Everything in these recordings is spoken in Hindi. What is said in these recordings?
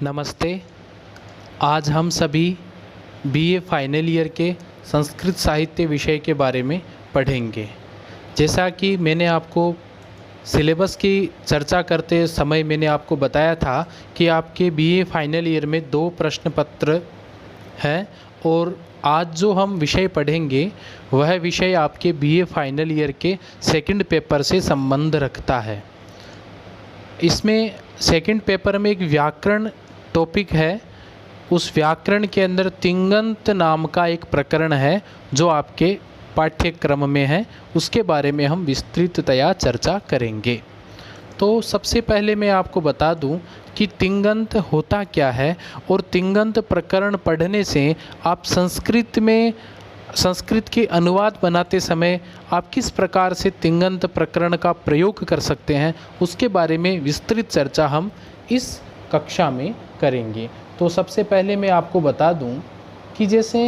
नमस्ते। आज हम सभी बीए फाइनल ईयर के संस्कृत साहित्य विषय के बारे में पढ़ेंगे। जैसा कि मैंने आपको सिलेबस की चर्चा करते समय मैंने आपको बताया था कि आपके बीए फाइनल ईयर में 2 प्रश्न पत्र हैं और आज जो हम विषय पढ़ेंगे वह विषय आपके बीए फाइनल ईयर के सेकंड पेपर से संबंध रखता है। इसमें सेकंड पेपर में एक व्याकरण टॉपिक है। उस व्याकरण के अंदर तिङन्त नाम का एक प्रकरण है जो आपके पाठ्यक्रम में है, उसके बारे में हम विस्तृततया चर्चा करेंगे। तो सबसे पहले मैं आपको बता दूं कि तिङन्त होता क्या है और तिङन्त प्रकरण पढ़ने से आप संस्कृत के अनुवाद बनाते समय आप किस प्रकार से तिङन्त प्रकरण का प्रयोग कर सकते हैं, उसके बारे में विस्तृत चर्चा हम इस कक्षा में करेंगे। तो सबसे पहले मैं आपको बता दूं कि जैसे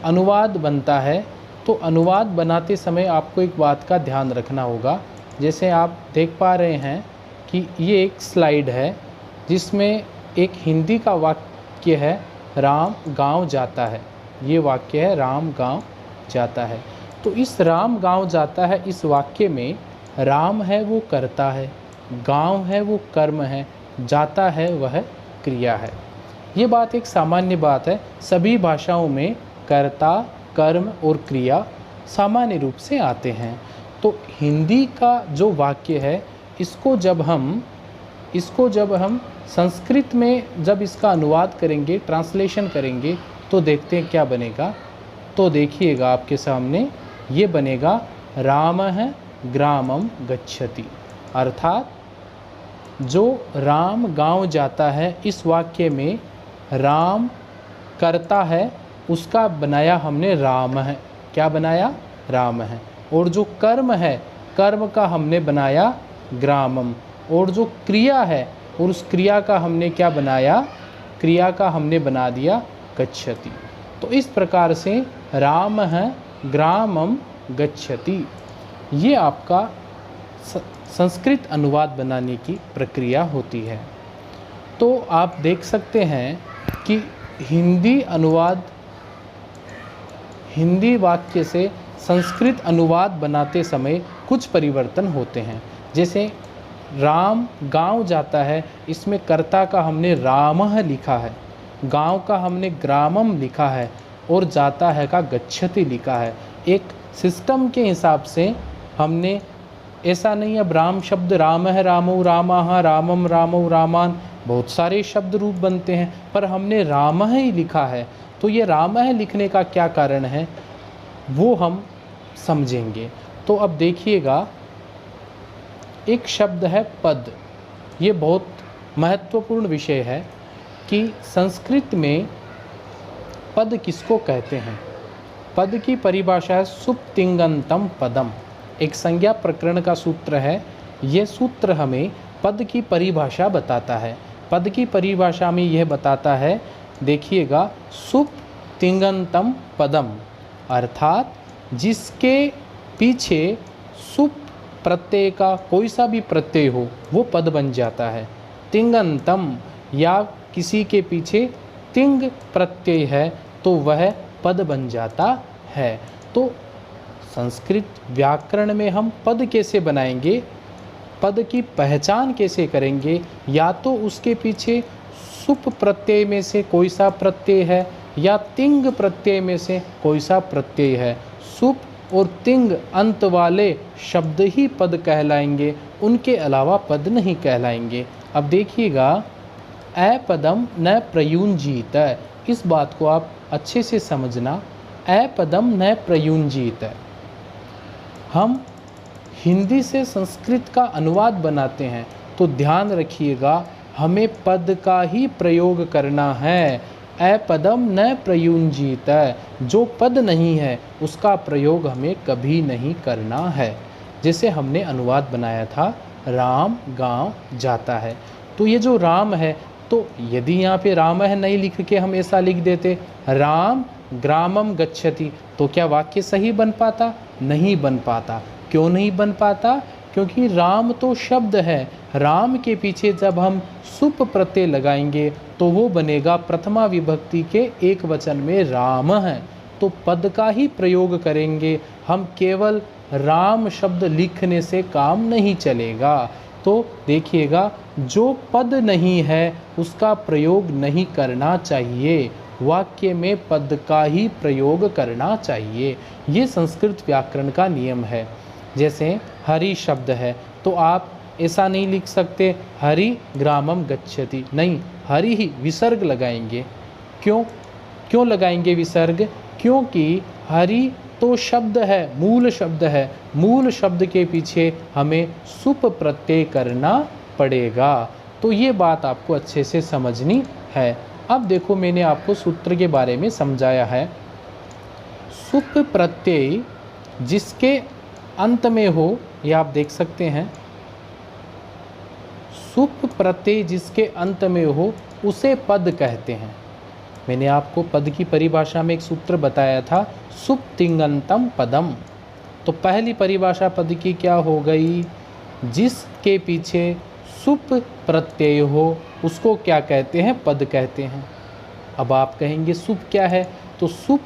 अनुवाद बनता है तो अनुवाद बनाते समय आपको एक बात का ध्यान रखना होगा। जैसे आप देख पा रहे हैं कि ये एक स्लाइड है जिसमें एक हिंदी का वाक्य है, राम गांव जाता है। ये वाक्य है, राम गांव जाता है। तो इस राम गांव जाता है इस वाक्य में राम है वो कर्ता है, गांव है वो कर्म है, जाता है वह क्रिया है। ये बात एक सामान्य बात है। सभी भाषाओं में कर्ता, कर्म और क्रिया सामान्य रूप से आते हैं। तो हिंदी का जो वाक्य है इसको जब हम संस्कृत में जब इसका अनुवाद करेंगे, ट्रांसलेशन करेंगे, तो देखते हैं क्या बनेगा। तो देखिएगा आपके सामने ये बनेगा, रामः ग्रामं गच्छति। अर्थात जो राम गांव जाता है इस वाक्य में राम कर्ता है, उसका बनाया हमने राम है। क्या बनाया? राम है। और जो कर्म है, कर्म का हमने बनाया ग्रामम। और जो क्रिया है और उस क्रिया का हमने क्या बनाया? क्रिया का हमने बना दिया गच्छति। तो इस प्रकार से राम है ग्रामम गच्छति, ये आपका संस्कृत अनुवाद बनाने की प्रक्रिया होती है। तो आप देख सकते हैं कि हिंदी वाक्य से संस्कृत अनुवाद बनाते समय कुछ परिवर्तन होते हैं। जैसे राम गांव जाता है, इसमें कर्ता का हमने रामः लिखा है, गांव का हमने ग्रामम लिखा है और जाता है का गच्छति लिखा है। एक सिस्टम के हिसाब से हमने, ऐसा नहीं अब राम शब्द राम है, रामो रामाः, रामम रामो रामान, बहुत सारे शब्द रूप बनते हैं, पर हमने रामः ही लिखा है। तो ये रामः लिखने का क्या कारण है वो हम समझेंगे। तो अब देखिएगा, एक शब्द है पद। ये बहुत महत्वपूर्ण विषय है कि संस्कृत में पद किसको कहते हैं। पद की परिभाषा है सुप्तिङन्तम पदम। एक संज्ञा प्रकरण का सूत्र है। ये सूत्र हमें पद की परिभाषा बताता है। पद की परिभाषा में यह बताता है, देखिएगा, सुप्तिङन्तम पदम, अर्थात जिसके पीछे सुप प्रत्यय का कोई सा भी प्रत्यय हो वो पद बन जाता है। तिङन्तम, या किसी के पीछे तिंग प्रत्यय है तो वह पद बन जाता है। तो संस्कृत व्याकरण में हम पद कैसे बनाएंगे, पद की पहचान कैसे करेंगे? या तो उसके पीछे सुप प्रत्यय में से कोई सा प्रत्यय है या तिंग प्रत्यय में से कोई सा प्रत्यय है। सुप और तिंग अंत वाले शब्द ही पद कहलाएंगे, उनके अलावा पद नहीं कहलाएंगे। अब देखिएगा, अपदम न प्रयुञ्जीत, इस बात को आप अच्छे से समझना। अपदम न प्रयुञ्जीत, हम हिंदी से संस्कृत का अनुवाद बनाते हैं तो ध्यान रखिएगा, हमें पद का ही प्रयोग करना है। अपदम न प्रयुञ्जीत, जो पद नहीं है उसका प्रयोग हमें कभी नहीं करना है। जैसे हमने अनुवाद बनाया था, राम गांव जाता है, तो ये जो राम है, तो यदि यहाँ पे राम है नहीं लिख के हम ऐसा लिख देते राम ग्रामम गच्छति, तो क्या वाक्य सही बन पाता? नहीं बन पाता। क्यों नहीं बन पाता? क्योंकि राम तो शब्द है, राम के पीछे जब हम सुप प्रत्यय लगाएंगे तो वो बनेगा प्रथमा विभक्ति के एक वचन में राम है, तो पद का ही प्रयोग करेंगे हम। केवल राम शब्द लिखने से काम नहीं चलेगा। तो देखिएगा, जो पद नहीं है उसका प्रयोग नहीं करना चाहिए, वाक्य में पद का ही प्रयोग करना चाहिए। ये संस्कृत व्याकरण का नियम है। जैसे हरि शब्द है तो आप ऐसा नहीं लिख सकते हरि ग्रामम गच्छति, नहीं, हरि ही विसर्ग लगाएंगे। क्यों लगाएंगे विसर्ग? क्योंकि हरि तो शब्द है, मूल शब्द है, मूल शब्द के पीछे हमें सुप प्रत्यय करना पड़ेगा। तो ये बात आपको अच्छे से समझनी है। अब देखो, मैंने आपको सूत्र के बारे में समझाया है। सुप प्रत्यय जिसके अंत में हो, ये आप देख सकते हैं, सुप प्रत्यय जिसके अंत में हो उसे पद कहते हैं। मैंने आपको पद की परिभाषा में एक सूत्र बताया था, सुप तिङन्तं पदम। तो पहली परिभाषा पद की क्या हो गई? जिसके पीछे सुप प्रत्यय हो उसको क्या कहते हैं? पद कहते हैं। अब आप कहेंगे सुप क्या है? तो सुप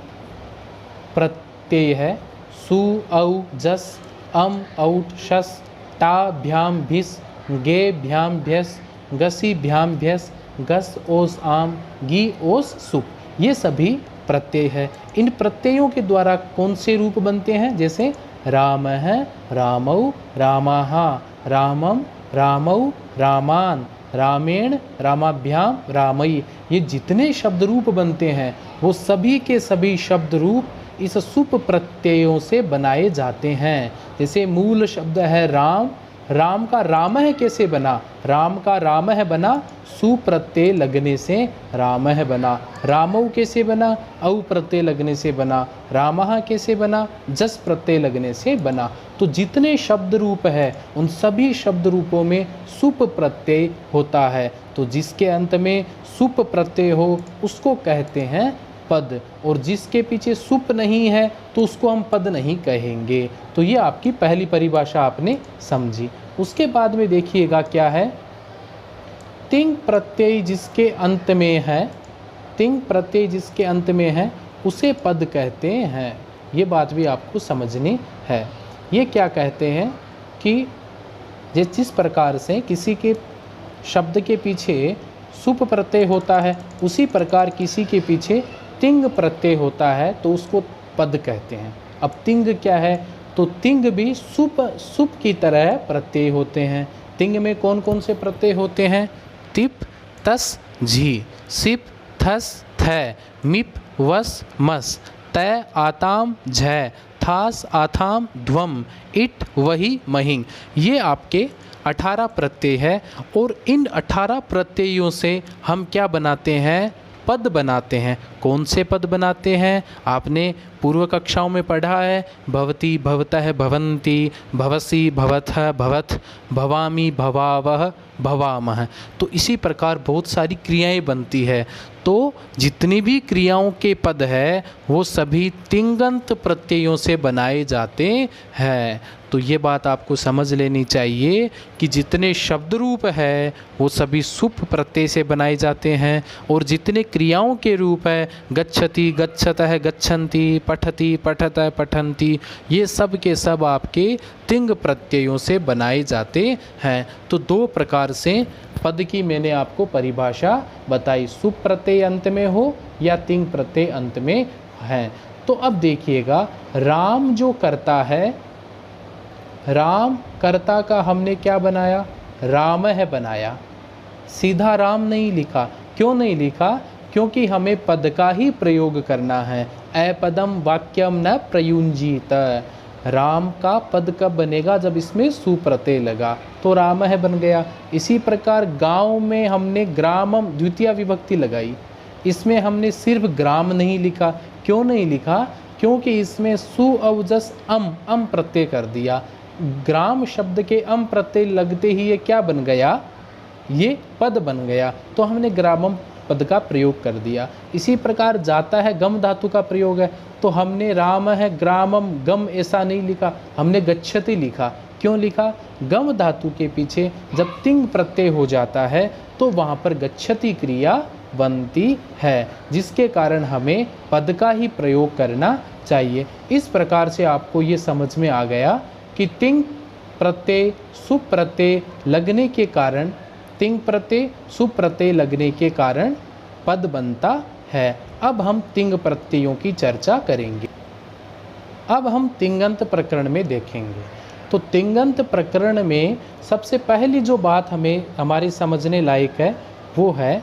प्रत्यय है सु औ जस अम औट शस टा भ्याम भिस गे भ्याम भ्यस गसी भ्याम भ्यस गस ओस आम गी ओस सुप, ये सभी प्रत्यय है। इन प्रत्ययों के द्वारा कौन से रूप बनते हैं? जैसे राम है रामौ रामाहा, रामम रामौ रामान, रामेण रामाभ्याम रामई। ये जितने शब्द रूप बनते हैं वो सभी के सभी शब्द रूप इस सुप प्रत्ययों से बनाए जाते हैं। जैसे मूल शब्द है राम, राम का राम है कैसे बना? राम का राम है बना सु प्रत्यय लगने से राम है बना। रामौ कैसे बना? औ प्रत्यय लगने से बना। रामः कैसे बना? जस प्रत्यय लगने से बना। तो जितने शब्द रूप है उन सभी शब्द रूपों में सुप प्रत्यय होता है। तो जिसके अंत में सुप प्रत्यय हो उसको कहते हैं पद, और जिसके पीछे सुप नहीं है तो उसको हम पद नहीं कहेंगे। तो ये आपकी पहली परिभाषा आपने समझी। उसके बाद में देखिएगा क्या है, तिंग प्रत्यय जिसके अंत में है, तिंग प्रत्यय जिसके अंत में है उसे पद कहते हैं। ये बात भी आपको समझनी है। ये क्या कहते हैं कि जिस प्रकार से किसी के शब्द के पीछे सुप प्रत्यय होता है उसी प्रकार किसी के पीछे तिंग प्रत्यय होता है तो उसको पद कहते हैं। अब तिंग क्या है? तो तिंग भी सुप की तरह प्रत्यय होते हैं। तिंग में कौन कौन से प्रत्यय होते हैं? तिप तस झी, सिप थस थ, मिप वस मस, तय आताम झ, थास आथाम ध्वम, इट वही महिंग। ये आपके 18 प्रत्यय है, और इन 18 प्रत्ययों से हम क्या बनाते हैं? पद बनाते हैं। कौन से पद बनाते हैं? आपने पूर्व कक्षाओं में पढ़ा है, भवती भवतः भवन्ति, भवसी भवतः भवत, भवामी भवावह भवामह। तो इसी प्रकार बहुत सारी क्रियाएं बनती है। तो जितनी भी क्रियाओं के पद है वो सभी तिङन्त प्रत्ययों से बनाए जाते हैं। तो ये बात आपको समझ लेनी चाहिए कि जितने शब्द रूप है वो सभी सुप प्रत्यय से बनाए जाते हैं, और जितने क्रियाओं के रूप है गच्छति गच्छतः गच्छन्ति, पठति पठतः पठन्ति, ये सब के सब आपके तिंग प्रत्ययों से बनाए जाते हैं। तो दो प्रकार से पद की मैंने आपको परिभाषा बताई, सुप प्रत्यय अंत में हो या तिंग प्रत्यय अंत में है। तो अब देखिएगा, राम जो करता है, राम कर्ता का हमने क्या बनाया? राम है बनाया, सीधा राम नहीं लिखा। क्यों नहीं लिखा? क्योंकि हमें पद का ही प्रयोग करना है। अपदम वाक्यम न प्रयुंजीत। राम का पद कब बनेगा? जब इसमें सुप्रत्यय लगा तो राम है बन गया। इसी प्रकार गांव में हमने ग्रामम द्वितीय विभक्ति लगाई, इसमें हमने सिर्फ ग्राम नहीं लिखा। क्यों नहीं लिखा? क्योंकि इसमें सु अवजस अम प्रत्यय कर दिया। ग्राम शब्द के अम प्रत्यय लगते ही ये क्या बन गया? ये पद बन गया। तो हमने ग्रामम पद का प्रयोग कर दिया। इसी प्रकार जाता है गम धातु का प्रयोग है, तो हमने राम है ग्रामम गम ऐसा नहीं लिखा, हमने गच्छति लिखा। क्यों लिखा? गम धातु के पीछे जब तिंग प्रत्यय हो जाता है तो वहाँ पर गच्छति क्रिया बनती है, जिसके कारण हमें पद का ही प्रयोग करना चाहिए। इस प्रकार से आपको ये समझ में आ गया कि तिंग प्रत्यय सुप प्रत्यय लगने के कारण, तिंग प्रत्यय सुप प्रत्यय लगने के कारण पद बनता है। अब हम तिंग प्रत्ययों की चर्चा करेंगे। अब हम तिंगंत प्रकरण में देखेंगे। तो तिंगंत प्रकरण में सबसे पहली जो बात हमें हमारी समझने लायक है वो है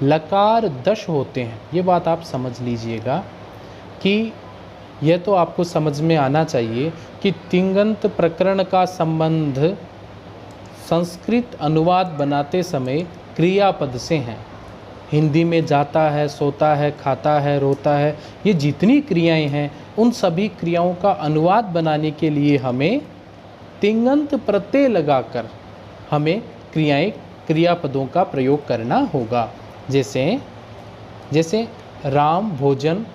लकार दश होते हैं। ये बात आप समझ लीजिएगा कि यह तो आपको समझ में आना चाहिए कि तिंगंत प्रकरण का संबंध संस्कृत अनुवाद बनाते समय क्रियापद से हैं। हिंदी में जाता है, सोता है, खाता है, रोता है, ये जितनी क्रियाएं हैं उन सभी क्रियाओं का अनुवाद बनाने के लिए हमें तिंगंत प्रत्यय लगाकर हमें क्रियापदों का प्रयोग करना होगा। जैसे राम भोजन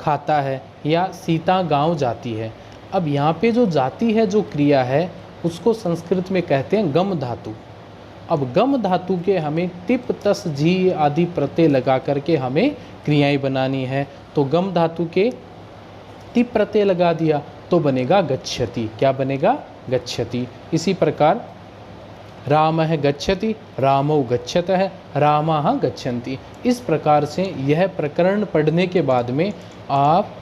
खाता है या सीता गांव जाती है। अब यहाँ पे जो जाती है जो क्रिया है उसको संस्कृत में कहते हैं गम धातु। अब गम धातु के हमें तिप तस जी आदि प्रत्यय लगा करके हमें क्रियाएं बनानी है। तो गम धातु के तिप प्रत्यय लगा दिया तो बनेगा गच्छति। क्या बनेगा? गच्छति। इसी प्रकार रामः गच्छति, रामौ गच्छतः, रामाः गच्छन्ति। इस प्रकार से यह प्रकरण पढ़ने के बाद में आप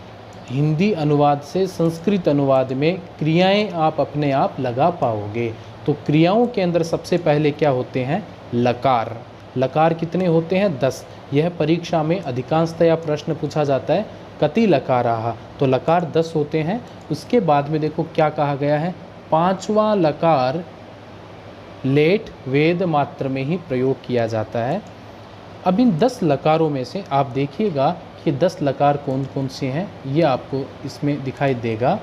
हिंदी अनुवाद से संस्कृत अनुवाद में क्रियाएं आप अपने आप लगा पाओगे। तो क्रियाओं के अंदर सबसे पहले क्या होते हैं? लकार। लकार कितने होते हैं? 10। यह परीक्षा में अधिकांशतया प्रश्न पूछा जाता है, कति लकाराः, तो लकार 10 होते हैं। उसके बाद में देखो क्या कहा गया है, 5वां लकार लेट वेद मात्र में ही प्रयोग किया जाता है। अब इन 10 लकारों में से आप देखिएगा कि 10 लकार कौन कौन से हैं, ये आपको इसमें दिखाई देगा।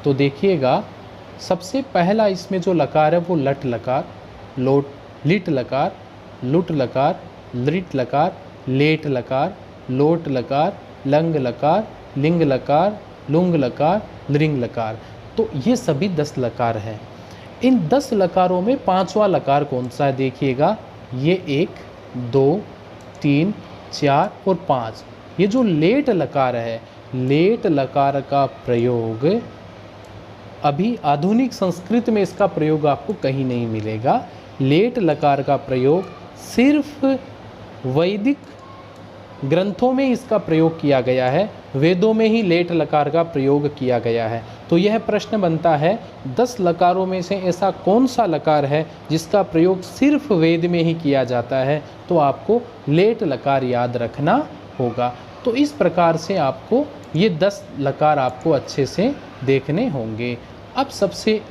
तो देखिएगा सबसे पहला इसमें जो लकार है वो लट लकार, लिट लकार, लुट लकार, लृट लकार, लेट लकार, लोट लकार, लंग लकार, लिंग लकार, लुंग लकार, लृंग लकार। तो ये सभी 10 लकार हैं। इन 10 लकारों में 5वां लकार कौन सा है? देखिएगा ये 1, 2, 3, 4 और 5। ये जो लेट लकार है, लेट लकार का प्रयोग अभी आधुनिक संस्कृत में इसका प्रयोग आपको कहीं नहीं मिलेगा। लेट लकार का प्रयोग सिर्फ वैदिक ग्रंथों में इसका प्रयोग किया गया है, वेदों में ही लेट लकार का प्रयोग किया गया है। तो यह प्रश्न बनता है 10 लकारों में से ऐसा कौन सा लकार है जिसका प्रयोग सिर्फ वेद में ही किया जाता है? तो आपको लेट लकार याद रखना होगा। तो इस प्रकार से आपको ये 10 लकार आपको अच्छे से देखने होंगे। अब सबसे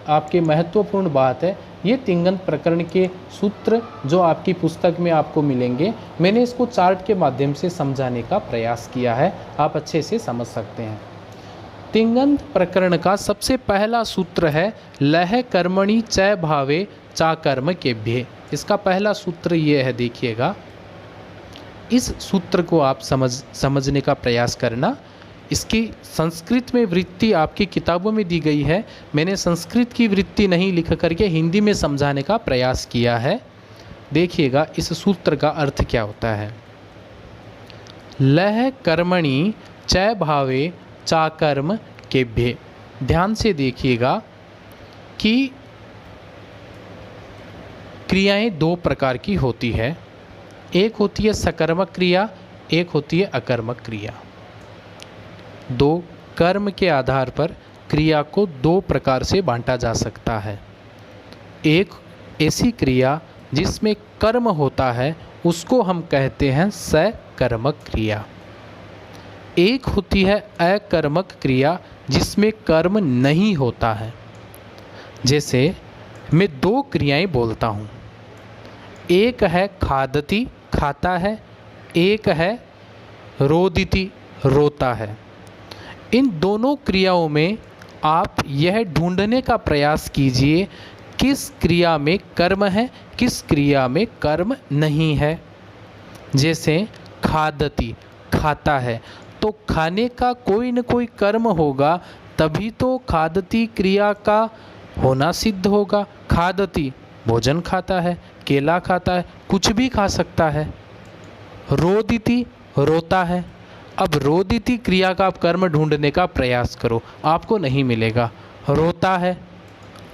आपके महत्वपूर्ण बात है, ये तिंगंत प्रकरण के सूत्र जो आपकी पुस्तक में आपको मिलेंगे, मैंने इसको चार्ट के माध्यम से समझाने का प्रयास किया है, आप अच्छे से समझ सकते हैं। तिंगंत प्रकरण का सबसे पहला सूत्र है लह कर्मणि च भावे चा कर्म केभ्ये। इसका पहला सूत्र ये है, देखिएगा इस सूत्र को आप समझने का प्रयास करना। इसकी संस्कृत में वृत्ति आपकी किताबों में दी गई है, मैंने संस्कृत की वृत्ति नहीं लिख करके हिंदी में समझाने का प्रयास किया है। देखिएगा इस सूत्र का अर्थ क्या होता है। लह कर्मणि च भावे चा कर्म केभ्ये। ध्यान से देखिएगा कि क्रियाएं 2 प्रकार की होती है, एक होती है सकर्मक क्रिया, एक होती है अकर्मक क्रिया। 2 कर्म के आधार पर क्रिया को 2 प्रकार से बांटा जा सकता है। एक ऐसी क्रिया जिसमें कर्म होता है उसको हम कहते हैं सकर्मक क्रिया। एक होती है अकर्मक क्रिया जिसमें कर्म नहीं होता है। जैसे मैं 2 क्रियाएं बोलता हूँ, एक है खादति खाता है, एक है रोदिति रोता है। इन दोनों क्रियाओं में आप यह ढूंढने का प्रयास कीजिए किस क्रिया में कर्म है, किस क्रिया में कर्म नहीं है। जैसे खादति खाता है तो खाने का कोई न कोई कर्म होगा तभी तो खादती क्रिया का होना सिद्ध होगा। खादती भोजन खाता है, केला खाता है, कुछ भी खा सकता है। रोदिति रोता है। अब रोदिति क्रिया का आप कर्म ढूंढने का प्रयास करो, आपको नहीं मिलेगा। रोता है,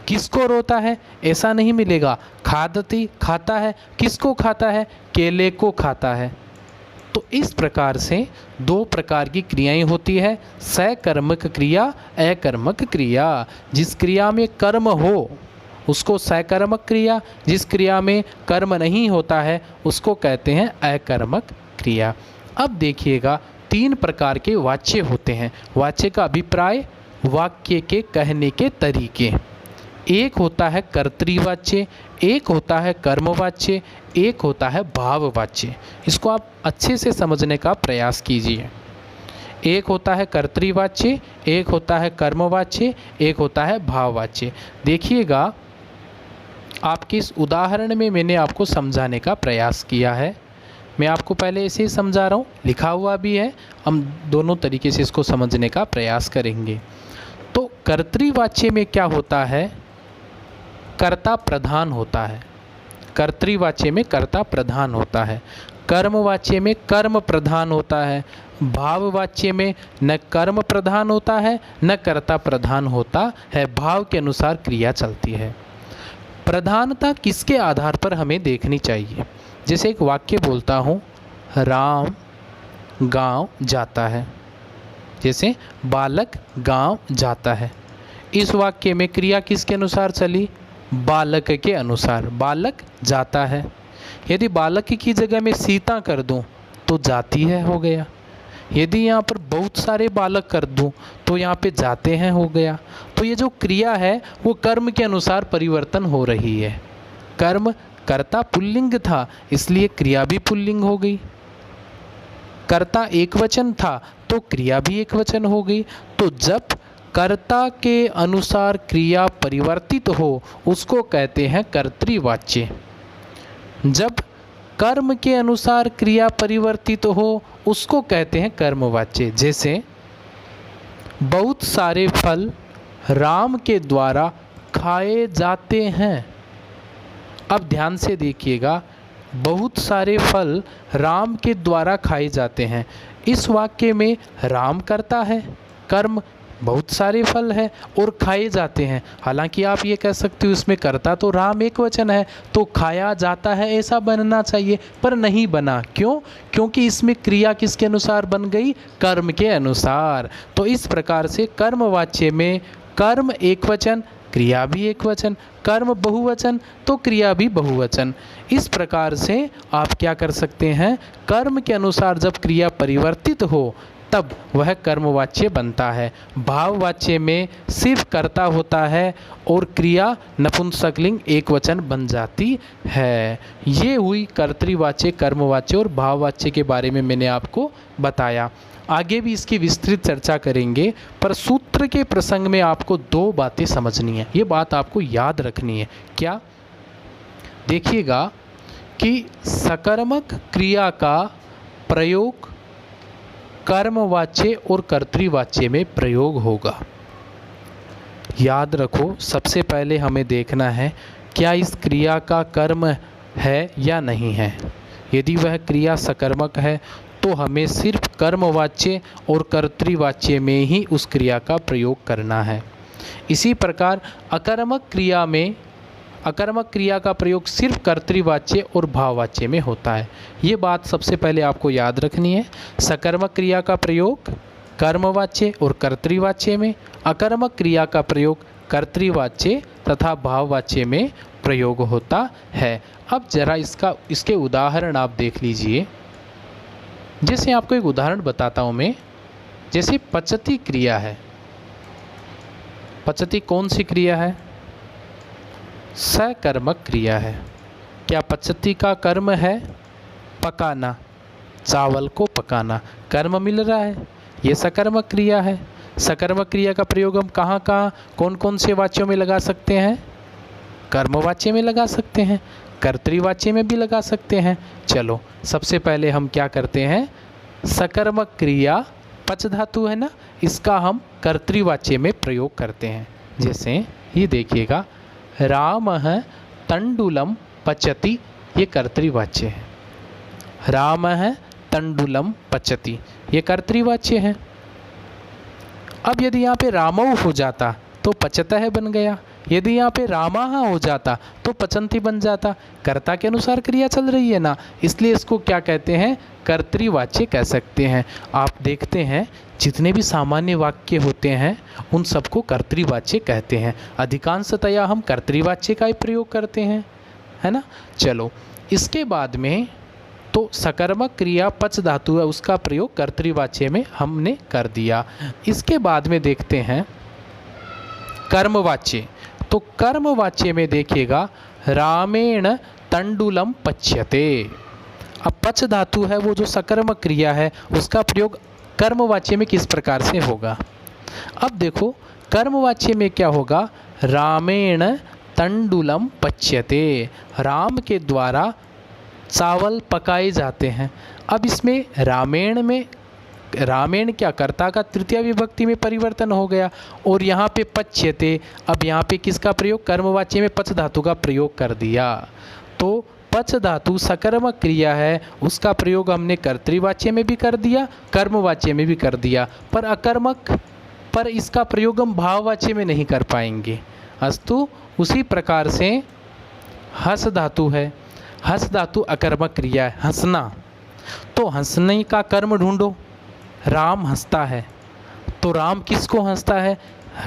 किसको रोता है ऐसा नहीं मिलेगा। खादती खाता है, किसको खाता है, केले को खाता है। तो इस प्रकार से दो प्रकार की क्रियाएं होती है, सकर्मक क्रिया, अकर्मक क्रिया। जिस क्रिया में कर्म हो उसको सकर्मक क्रिया, जिस क्रिया में कर्म नहीं होता है उसको कहते हैं अकर्मक क्रिया। अब देखिएगा, तीन प्रकार के वाच्य होते हैं। वाच्य का अभिप्राय, वाक्य के कहने के तरीके। एक होता है कर्तृवाच्य, एक होता है कर्मवाच्य, एक होता है भाववाच्य। इसको आप अच्छे से समझने का प्रयास कीजिए। एक होता है कर्तृवाच्य, एक होता है कर्मवाच्य, एक होता है भाववाच्य। देखिएगा, आपके इस उदाहरण में मैंने आपको समझाने का प्रयास किया है। मैं आपको पहले ऐसे ही समझा रहा हूँ, लिखा हुआ भी है, हम दोनों तरीके से इसको समझने का प्रयास करेंगे। तो कर्तृवाच्य में क्या होता है, कर्ता प्रधान होता है। कर्तृवाच्य में कर्ता प्रधान होता है। कर्मवाच्य में कर्म प्रधान होता है। भाववाच्य में न कर्म प्रधान होता है न कर्ता प्रधान होता है, भाव के अनुसार क्रिया चलती है। प्रधानता किसके आधार पर हमें देखनी चाहिए। जैसे एक वाक्य बोलता हूँ, राम गांव जाता है। जैसे बालक गांव जाता है, इस वाक्य में क्रिया किसके अनुसार चली, बालक के अनुसार। बालक जाता है। यदि बालक की जगह में सीता कर दूं तो जाती है हो गया। यदि यहाँ पर बहुत सारे बालक कर दूं तो यहाँ पे जाते हैं हो गया। तो ये जो क्रिया है वो कर्म के अनुसार परिवर्तन हो रही है। कर्म कर्ता पुल्लिंग था इसलिए क्रिया भी पुल्लिंग हो गई। कर्ता एकवचन था तो क्रिया भी एकवचन हो गई। तो जब कर्ता के अनुसार क्रिया परिवर्तित हो उसको कहते हैं कर्तृवाच्य। जब कर्म के अनुसार क्रिया परिवर्तित हो उसको कहते हैं कर्मवाच्य। जैसे बहुत सारे फल राम के द्वारा खाए जाते हैं। अब ध्यान से देखिएगा, बहुत सारे फल राम के द्वारा खाए जाते हैं। इस वाक्य में राम करता है, कर्म बहुत सारे फल है और खाए जाते हैं। हालांकि आप ये कह सकते हो इसमें कर्ता तो राम एक वचन है तो खाया जाता है ऐसा बनना चाहिए, पर नहीं बना। क्यों? क्योंकि इसमें क्रिया किसके अनुसार बन गई, कर्म के अनुसार। तो इस प्रकार से कर्मवाच्य में कर्म एक वचन, क्रिया भी एक वचन, कर्म बहुवचन तो क्रिया भी बहुवचन। इस प्रकार से आप क्या कर सकते हैं, कर्म के अनुसार जब क्रिया परिवर्तित हो तब वह कर्मवाच्य बनता है। भाववाच्य में सिर्फ कर्ता होता है और क्रिया नपुंसकलिंग एक वचन बन जाती है। ये हुई कर्तृवाच्य, कर्मवाच्य और भाववाच्य के बारे में मैंने आपको बताया। आगे भी इसकी विस्तृत चर्चा करेंगे, पर सूत्र के प्रसंग में आपको दो बातें समझनी है। ये बात आपको याद रखनी है। क्या? देखिएगा कि सकर्मक क्रिया का प्रयोग कर्मवाच्य और कर्तृवाच्य में प्रयोग होगा। याद रखो, सबसे पहले हमें देखना है क्या इस क्रिया का कर्म है या नहीं है। यदि वह क्रिया सकर्मक है तो हमें सिर्फ कर्मवाच्य और कर्तृवाच्य में ही उस क्रिया का प्रयोग करना है। इसी प्रकार अकर्मक क्रिया का प्रयोग सिर्फ कर्तृवाच्य और भाववाच्य में होता है। ये बात सबसे पहले आपको याद रखनी है। सकर्मक क्रिया का प्रयोग कर्मवाच्य और कर्तृवाच्य में, अकर्मक क्रिया का प्रयोग कर्तृवाच्य तथा भाववाच्य में प्रयोग होता है। अब जरा इसके उदाहरण आप देख लीजिए। जैसे आपको एक उदाहरण बताता हूँ मैं। जैसे पचती क्रिया है। पचती कौन सी क्रिया है? सकर्मक क्रिया है। क्या पचती का कर्म है? पकाना, चावल को पकाना, कर्म मिल रहा है, ये सकर्मक क्रिया है। सकर्मक क्रिया का प्रयोग हम कहाँ कौन कौन से वाच्यों में लगा सकते हैं? कर्मवाच्य में लगा सकते हैं, कर्तृवाच्य में भी लगा सकते हैं। चलो सबसे पहले हम क्या करते हैं, सकर्मक क्रिया, पच धातु है ना, इसका हम कर्तृवाच्य में प्रयोग करते हैं। जैसे ये देखिएगा, रामः तंडुलम पचति, ये कर्तृवाच्य है। रामः तंडुलम पचति, ये कर्तृवाच्य है। अब यदि यहाँ पे रामौ हो जाता तो पचतः बन गया, यदि यहाँ पे रामाह हो जाता तो पचंती बन जाता। कर्ता के अनुसार क्रिया चल रही है ना, इसलिए इसको क्या कहते हैं, कर्तृवाच्य कह सकते हैं। आप देखते हैं जितने भी सामान्य वाक्य होते हैं उन सबको कर्तृवाच्य कहते हैं। अधिकांशतया हम कर्तृवाच्य का ही प्रयोग करते हैं, है ना। चलो, इसके बाद में तो सकर्मक क्रिया पच धातु है, उसका प्रयोग कर्तृवाच्य में हमने कर दिया। इसके बाद में देखते हैं कर्मवाच्य। तो कर्मवाच्य में देखिएगा, रामेण तंडुलम पच्यते। अब पच धातु है, वो जो सकर्मक क्रिया है, उसका प्रयोग कर्मवाच्य में किस प्रकार से होगा। अब देखो कर्मवाच्य में क्या होगा, रामेण तंडुलम पच्यते, राम के द्वारा चावल पकाए जाते हैं। अब इसमें रामेण में, रामेण क्या, कर्ता का तृतीय विभक्ति में परिवर्तन हो गया, और यहाँ पे पच्यते, अब यहाँ पे किसका प्रयोग, कर्मवाच्य में पच धातु का प्रयोग कर दिया। तो पच धातु सकर्मक क्रिया है, उसका प्रयोग हमने कर्तृवाच्य में भी कर दिया, कर्मवाच्य में भी कर दिया, पर अकर्मक, पर इसका प्रयोग हम भाववाच्य में नहीं कर पाएंगे। अस्तु, उसी प्रकार से हस धातु है, हस धातु अकर्मक क्रिया है, हंसना। तो हंसने का कर्म ढूंढो, राम हंसता है, तो राम किसको हंसता है,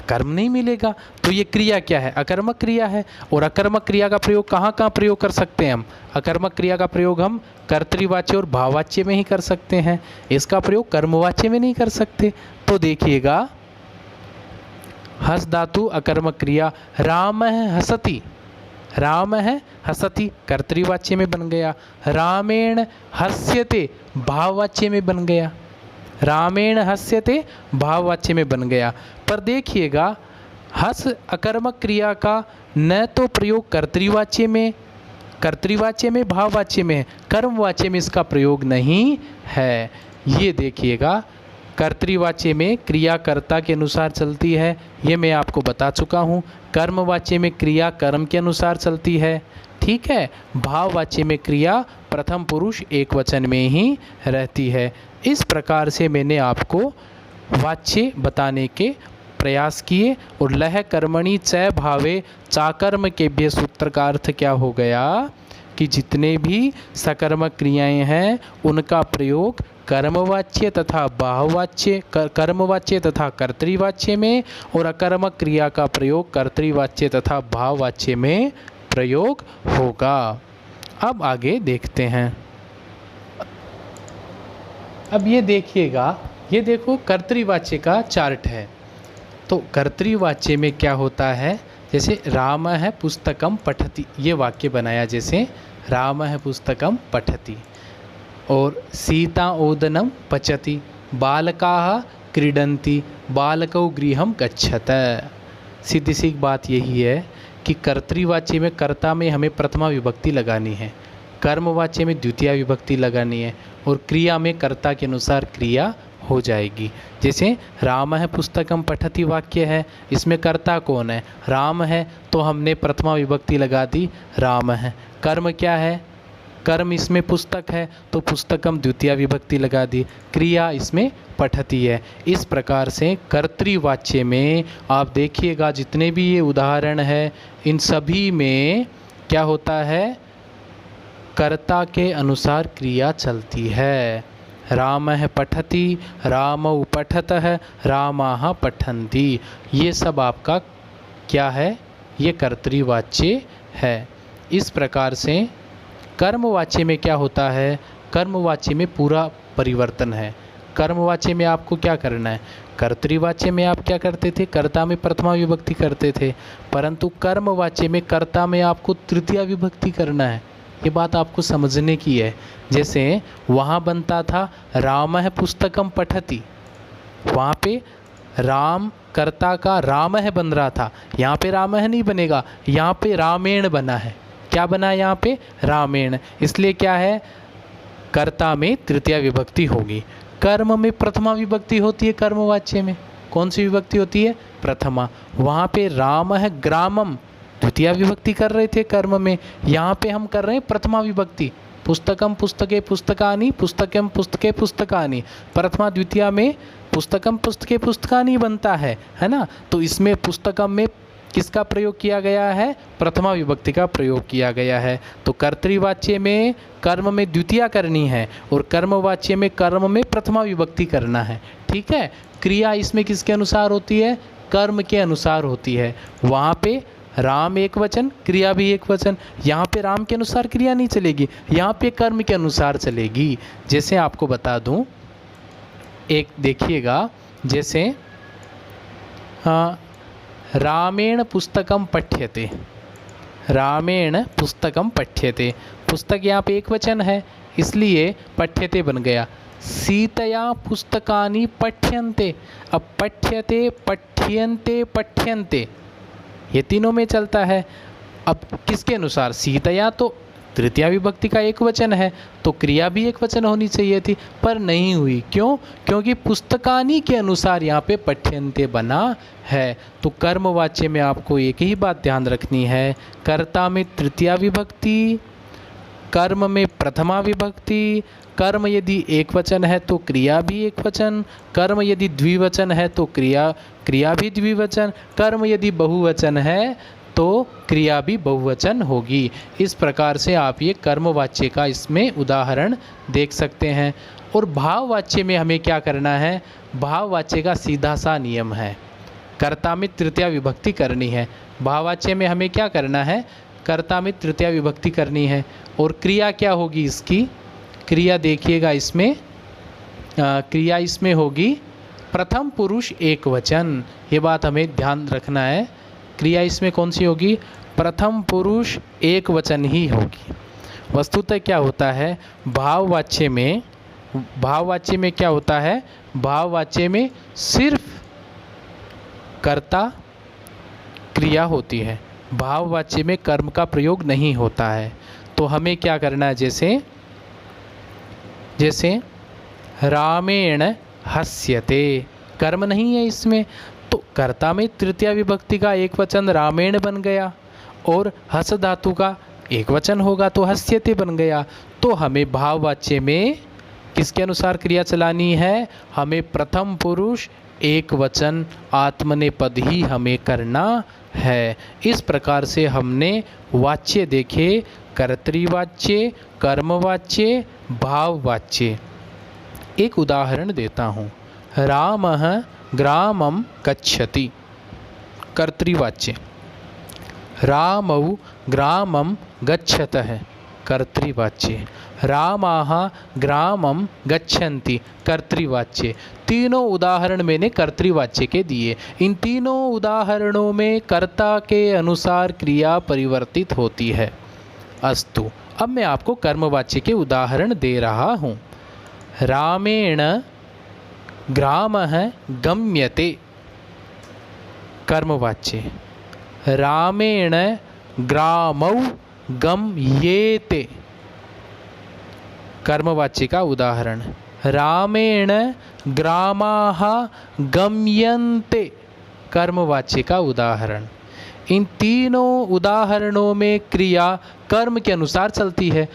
कर्म नहीं मिलेगा, तो ये क्रिया क्या है, अकर्मक क्रिया है। और अकर्मक क्रिया का प्रयोग कहाँ कहाँ प्रयोग कर सकते हैं हम, अकर्मक क्रिया का प्रयोग हम कर्तृवाच्य और भाववाच्य में ही कर सकते हैं, इसका प्रयोग कर्मवाच्य में नहीं कर सकते। तो देखिएगा, हस धातु अकर्मक क्रिया, राम है हसति, राम है हसति कर्तृवाच्य में बन गया, रामेण हस्यते भाववाच्य में बन गया, रामेण हस्यते भाववाच्य में बन गया। पर देखिएगा, हस अकर्मक क्रिया का न तो प्रयोग कर्तृवाच्य में, कर्तृवाच्य में, भाववाच्य में, कर्मवाच्य में इसका प्रयोग नहीं है। ये देखिएगा, कर्तृवाच्य में क्रिया कर्ता के अनुसार चलती है, ये मैं आपको बता चुका हूँ। कर्मवाच्य में क्रिया कर्म के अनुसार चलती है, ठीक है। भाववाच्य में क्रिया प्रथम पुरुष एक वचन में ही रहती है। इस प्रकार से मैंने आपको वाच्य बताने के प्रयास किए। और लह कर्मणि च भावे चाकर्म के भ्य सूत्र का अर्थ क्या हो गया कि जितने भी सकर्मक क्रियाएं हैं उनका प्रयोग कर्मवाच्य तथा भाववाच्य, कर्मवाच्य तथा कर्तृवाच्य में, और अकर्मक क्रिया का प्रयोग कर्तृवाच्य तथा भाववाच्य में प्रयोग होगा। अब आगे देखते हैं। अब ये देखिएगा, ये देखो कर्तृवाच्य का चार्ट है। तो कर्तृवाच्य में क्या होता है, जैसे राम है पुस्तकम पठति, ये वाक्य बनाया, जैसे राम है पुस्तकम पठति, और सीता ओदनम पचति, बालकाः क्रीडन्ति, बालकौ गृहं गच्छत। सीधी सी बात यही है कि कर्तृवाच्य में कर्ता में हमें प्रथमा विभक्ति लगानी है, कर्मवाच्य में द्वितीय विभक्ति लगानी है, और क्रिया में कर्ता के अनुसार क्रिया हो जाएगी। जैसे राम है पुस्तकम पठति वाक्य है, इसमें कर्ता कौन है, राम है, तो हमने प्रथमा विभक्ति लगा दी राम है। कर्म क्या है, कर्म इसमें पुस्तक है, तो पुस्तकम द्वितीय विभक्ति लगा दी, क्रिया इसमें पठति है। इस प्रकार से कर्तृवाच्य में आप देखिएगा, जितने भी ये उदाहरण है इन सभी में क्या होता है, कर्ता के अनुसार क्रिया चलती है। राम है पठति, रामौ पठतः, रामाः पठन्ति, ये सब आपका क्या है, ये कर्तृवाच्य है। इस प्रकार से कर्मवाच्य में क्या होता है, कर्मवाच्य में पूरा परिवर्तन है। कर्मवाच्य में आपको क्या करना है, कर्तृवाच्य में आप क्या करते थे, कर्ता में प्रथमा विभक्ति करते थे, परंतु कर्मवाच्य में कर्ता में आपको तृतीय विभक्ति करना है। ये बात आपको समझने की है। जैसे वहाँ बनता था राम है पुस्तकम पठति, वहाँ पे राम कर्ता का राम है बन रहा था, यहाँ पे राम है नहीं बनेगा, यहाँ पे रामेण बना है। क्या बना है यहाँ पे, रामेण, इसलिए क्या है, कर्ता में तृतीय विभक्ति होगी। कर्म में प्रथमा विभक्ति होती है, कर्मवाच्य में कौन सी विभक्ति होती है? प्रथमा। वहाँ पे राम है ग्रामम, द्वितीय विभक्ति कर रहे थे कर्म में, यहाँ पे हम कर रहे हैं प्रथमा विभक्ति। पुस्तकम पुस्तके पुस्तकानि, पुस्तकम पुस्तके पुस्तकानि, प्रथमा द्वितीय में पुस्तकम पुस्तके पुस्तकानि बनता है ना। तो इसमें पुस्तकम में किसका प्रयोग किया गया है? प्रथमा विभक्ति का प्रयोग किया गया है। तो कर्तृवाच्य में कर्म में द्वितीय करनी है और कर्मवाच्य में कर्म में प्रथमा विभक्ति करना है, ठीक है। क्रिया इसमें किसके अनुसार होती है? कर्म के अनुसार होती है। वहाँ पे राम एक वचन, क्रिया भी एक वचन। यहाँ पे राम के अनुसार क्रिया नहीं चलेगी, यहाँ पे कर्म के अनुसार चलेगी। जैसे आपको बता दूँ, एक देखिएगा, जैसे रामेण पुस्तकम पठ्यते, रामेण पुस्तकम पठ्यते, पुस्तक यहाँ पे एक वचन है इसलिए पठ्यते बन गया। सीतया पुस्तकानि पठ्यन्ते, अब पठ्यते पठ्यन्ते पठ्यन्ते ये तीनों में चलता है। अब किसके अनुसार? सीतया तो तृतीया विभक्ति का एक वचन है तो क्रिया भी एक वचन होनी चाहिए थी, पर नहीं हुई। क्यों? क्योंकि पुस्तकानि के अनुसार यहाँ पे पठ्यन्ते बना है। तो कर्मवाच्य में आपको एक ही बात ध्यान रखनी है, कर्ता में तृतीया विभक्ति, कर्म में प्रथमा विभक्ति, कर्म यदि एक वचन है तो क्रिया भी एक वचन, कर्म यदि द्विवचन है तो क्रिया भी द्विवचन, कर्म यदि बहुवचन है तो क्रिया भी बहुवचन होगी। इस प्रकार से आप ये कर्मवाच्य का इसमें उदाहरण देख सकते हैं। और भाववाच्य में हमें क्या करना है? भाववाच्य का सीधा सा नियम है, कर्ता में तृतीया विभक्ति करनी है। भाववाच्य में हमें क्या करना है? कर्ता में तृतीया विभक्ति करनी है। और क्रिया क्या होगी इसकी? क्रिया देखिएगा इसमें, क्रिया इसमें होगी प्रथम पुरुष एक वचन। ये बात हमें ध्यान रखना है। क्रिया इसमें कौन सी होगी? प्रथम पुरुष एक वचन ही होगी। वस्तुतः क्या होता है भाववाच्य में? भाववाच्य में क्या होता है? भाववाच्य में सिर्फ कर्ता क्रिया होती है, भाववाच्य में कर्म का प्रयोग नहीं होता है। तो हमें क्या करना है? जैसे रामेण हस्यते, कर्म नहीं है इसमें, तो कर्ता में तृतीया विभक्ति का एक वचन रामेण बन गया और हस धातु का एक वचन होगा तो हस्यते बन गया। तो हमें भाववाच्य में किसके अनुसार क्रिया चलानी है? हमें प्रथम पुरुष एक वचन आत्मनेपद ही हमें करना है। इस प्रकार से हमने वाच्य देखे, कर्तृवाच्य, कर्मवाच्य, भाववाच्य। एक उदाहरण देता हूँ, रामः ग्रामं गच्छति, कर्तृवाच्य। रामौ ग्रामं गच्छतः, कर्तृवाच्य। रामाः ग्रामं गच्छन्ति, कर्तृवाच्य। तीनों उदाहरण मैंने कर्तृवाच्य के दिए। इन तीनों उदाहरणों में कर्ता के अनुसार क्रिया परिवर्तित होती है। अस्तु, अब मैं आपको कर्मवाच्य के उदाहरण दे रहा हूँ। रामेण ग्रामः गम्यते, कर्मवाच्य। रामेण ग्रामौ गम्येते, कर्मवाच्य का उदाहरण। रामेण ग्रामाः गम्यन्ते, कर्मवाच्य का उदाहरण। इन तीनों उदाहरणों में क्रिया कर्म के अनुसार चलती है।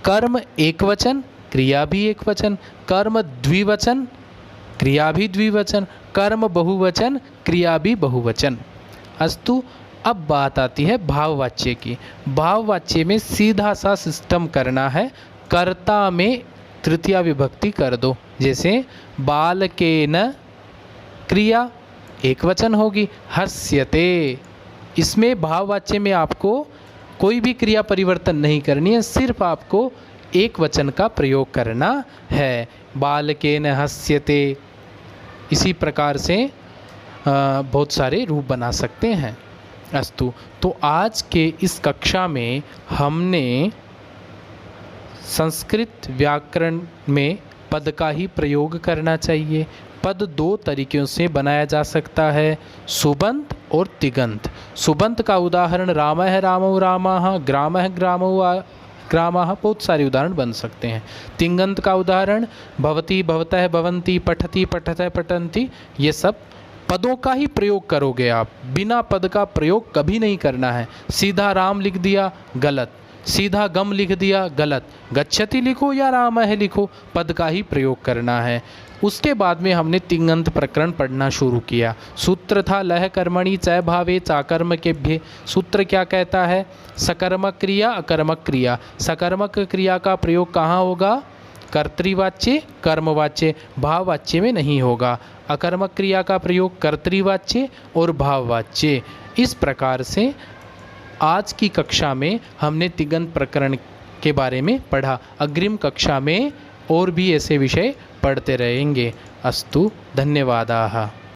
कर्म एक वचन, क्रिया भी एक वचन, कर्म द्विवचन, क्रिया भी द्विवचन, कर्म बहुवचन, क्रिया भी बहुवचन। अस्तु, अब बात आती है भाववाच्य की। भाववाच्य में सीधा सा सिस्टम करना है, कर्ता में तृतीया विभक्ति कर दो। जैसे बालकेन, क्रिया एक वचन होगी, हस्यते। इसमें भाववाच्य में आपको कोई भी क्रिया परिवर्तन नहीं करनी है, सिर्फ आपको एक वचन का प्रयोग करना है। बालकेन हस्यते। इसी प्रकार से बहुत सारे रूप बना सकते हैं। अस्तु, तो आज के इस कक्षा में हमने संस्कृत व्याकरण में पद का ही प्रयोग करना चाहिए। पद दो तरीक़ों से बनाया जा सकता है, सुबंत और तिगंत। सुबंत का उदाहरण रामः रामौ रामाः, ग्रामः ग्रामौ ग्रामाः, बहुत सारे उदाहरण बन सकते हैं। तिङन्त का उदाहरण भवति, भवतः, भवन्ति, पठति, पठतः, पठन्ति, ये सब पदों का ही प्रयोग करोगे आप, बिना पद का प्रयोग कभी नहीं करना है। सीधा राम लिख दिया, गलत। सीधा गम लिख दिया, गलत। गच्छति लिखो या रामः लिखो, पद का ही प्रयोग करना है। उसके बाद में हमने तिङन्त प्रकरण पढ़ना शुरू किया। सूत्र था लह कर्मणि च भावे चाकर्मकेभ्ये। सूत्र क्या कहता है? सकर्मक क्रिया, अकर्मक क्रिया। सकर्मक क्रिया का प्रयोग कहाँ होगा? कर्तृवाच्य, कर्मवाच्य, भाववाच्य में नहीं होगा। अकर्मक क्रिया का प्रयोग कर्तृवाच्य और भाववाच्य। इस प्रकार से आज की कक्षा में हमने तिङन्त प्रकरण के बारे में पढ़ा। अग्रिम कक्षा में और भी ऐसे विषय पढ़ते रहेंगे। अस्तु, धन्यवादाः।